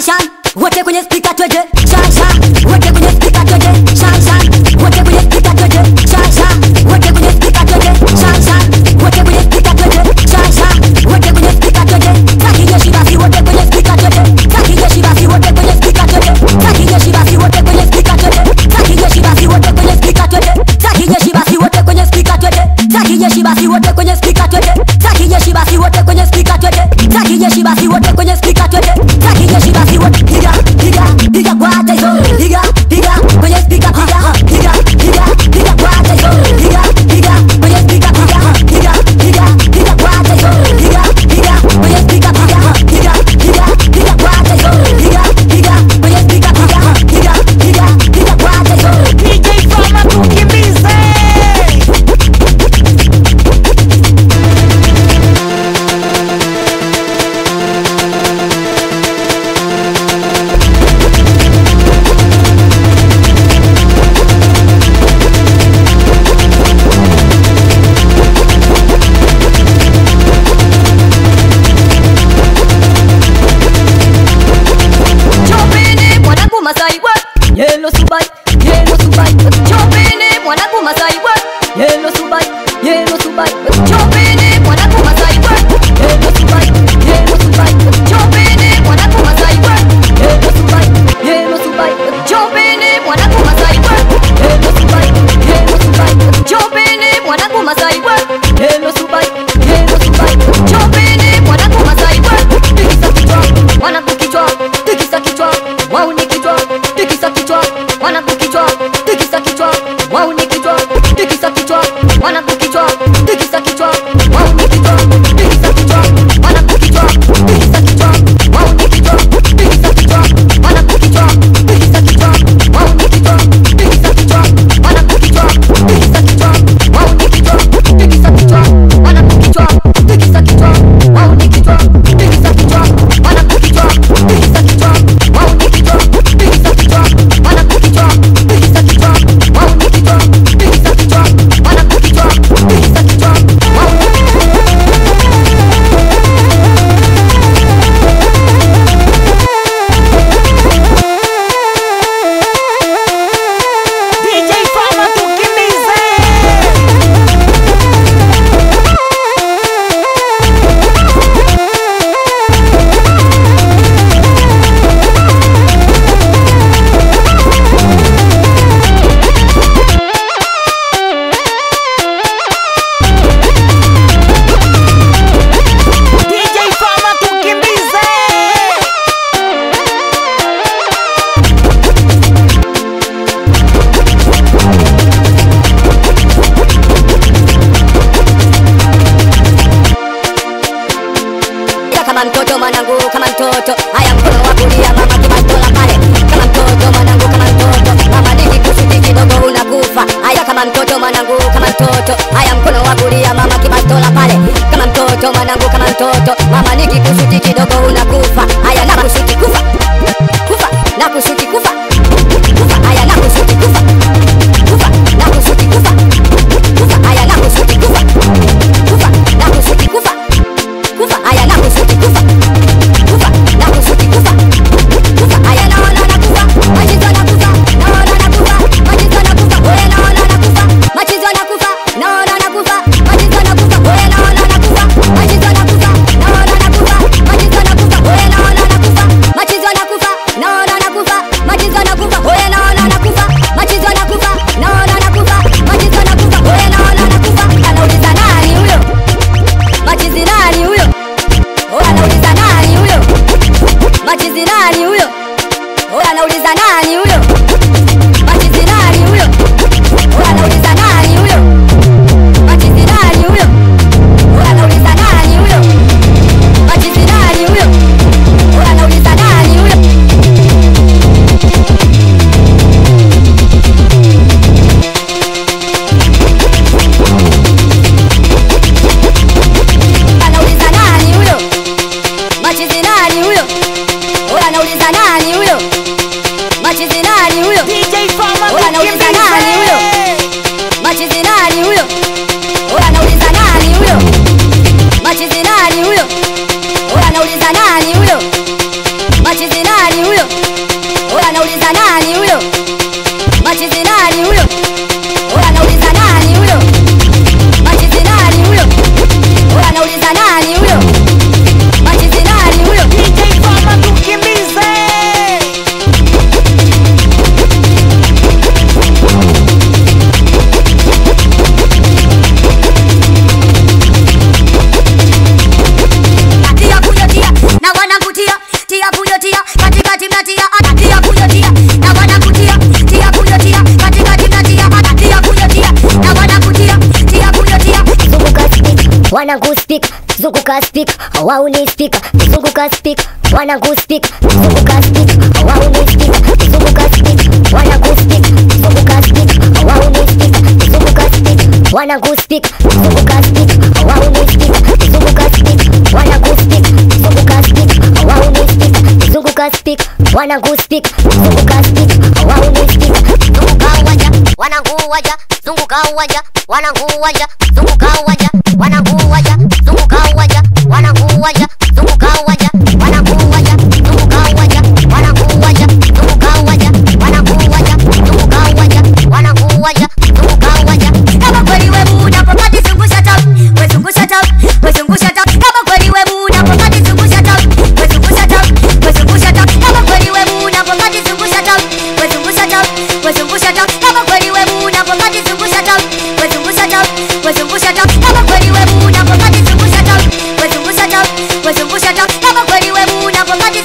Shanshan, wote kwenye speaker twende. Shanshan, wote kwenye speaker twende. Shanshan, wote kwenye speaker twende. Shanshan, wote kwenye speaker twende. Shanshan, wote kwenye speaker twende. Shanshan, wote kwenye speaker twende. Taki jeshi basi wote kwenye speaker twende. Taki jeshi basi wote kwenye speaker twende. Taki jeshi basi wote kwenye speaker twende. Taki jeshi basi wote kwenye speaker twende. Taki jeshi basi wote kwenye speaker twende. Taki jeshi basi wote kwenye speaker twende. Taki jeshi basi wote kwenye speaker twende. Taki jeshi basi wote kwenye speaker twende. Taki jeshi basi wote piga piga piga kwa hizo piga piga kwenye speaker piga piga piga piga kwa hizo piga piga kwenye speaker piga piga piga piga kwa hizo piga piga kwenye speaker piga piga piga piga kwa hizo piga piga kwenye speaker piga piga piga piga kwa hizo DJ Fama tukimbize. Masai wa yellow subai chopene mwanangu Masai wa yellow subai chopene mwanangu Masai wa yellow subai chopene mwanangu Masai wa yellow subai chopene mwanangu Masai wa yellow subai chopene mwanangu Masai wa yellow subai chopene mwanangu Masai wa tikisa kichwa mwanangu kichwa tikisa kichwa wao ni kichwa tikisa kichwa mwanangu kichwa tikisa kichwa wao ni kichwa tikisa kichwa mwanangu kichwa tikisa kichwa wao ni kichwa tikisa kichwa mwanangu kichwa tikisa kichwa wao ni kichwa tikisa kichwa mwanangu kichwa tikisa kichwa wao ni kichwa tikisa kichwa mwanangu kichwa tikisa kichwa wao ni kichwa tikisa kichwa mwanangu kichwa tikisa kichwa wao ni kichwa tikisa kichwa mwanangu kichwa tikisa kichwa wao ni kichwa tikisa kichwa mwanangu kichwa tikisa kichwa wao ni kichwa tikisa kichwa mwanangu kichwa tikisa kichwa wao DJ Fama tukimbize. DJ Fama tukimbize. kama mtoto mwanangu kama mtoto haya mkono wa kulia mama kibastola pale kama mtoto mwanangu kama mtoto mama nikikushiti kidogo unakufa haya kama mtoto mwanangu kama mtoto haya mkono wa kulia mama kibastola pale kama mtoto mwanangu kama mtoto mama nikikushiti kidogo unakufa haya nakushiti kufa kufa nakushiti kufa kufa haya nakushiti kufa kufa nakushiti kufa kufa haya nakushiti kufa kufa nakushiti kufa kufa haya nakushiti kufa kufa nakushiti kufa kufa haya naona nakufa machizo nakufa naona nakufa machizo nakufa wewe naona nakufa machizo nakufa naona nakufa machizo nakufa wewe naona nakufa machizo nakufa naona nakufa machizo nakufa wewe naona nakufa machizo nakufa naona nakufa machizo nakufa wewe naona nakufa machizo nakufa naona nakufa machizo nakufa wewe naona nakufa anauliza nani huyo machizi nani huyo anauliza nani huyo machizi nani huyo anauliza nani huyo machizi nani huyo anauliza nani huyo machizi nani huyo anauliza nani huyo machizi nani huyo anauliza nani huyo anauliza nani huyo machizi nani huyo anauliza nani huyo machizi nani huyo DJ Fama anauliza nani huyo tukimbize. machizi nani huyo anauliza nani huyo machizi nani huyo anauliza nani huyo machizi nani tia puyo tia katikati mnatia tia puyo tia na wanakutia tia puyo tia katikati mnatia tia puyo tia na wanakutia tia puyo tia zunguka speak wanangu speak zunguka speak wauni speak zunguka speak wanangu speak zunguka speak wauni speak zunguka speak wanangu speak zunguka speak wauni speak zunguka speak wanangu speak zunguka speak wauni speak zunguka speak wanangu speak zunguka speak wauni speak zunguka speak wanangu speak zunguka speak wauni speak zunguka uwanja wanangu uwanja zunguka uwanja wanangu uwanja zunguka uwanja wanangu uwanja zunguka uwanja wanangu uwanja zunguka uwanja wanangu uwanja zunguka uwanja wanangu uwanja zunguka uwanja wanangu uwanja zunguka uwanja wanangu uwanja zunguka uwanja kama kweli wewe unapopati zungusha tau wezungusha tau wezungusha tau kama kweli wewe unapopati zungusha tau wezungusha tau wezungusha tau kama kweli wewe unapopati zungusha tau wezungusha tau wezungusha tau kama kweli wewe unapopati zungusha tau wezungusha tau wezungusha tau kama kweli wewe unapopati zungusha tau wezungusha tau wezungusha tau kama kweli wewe unapopati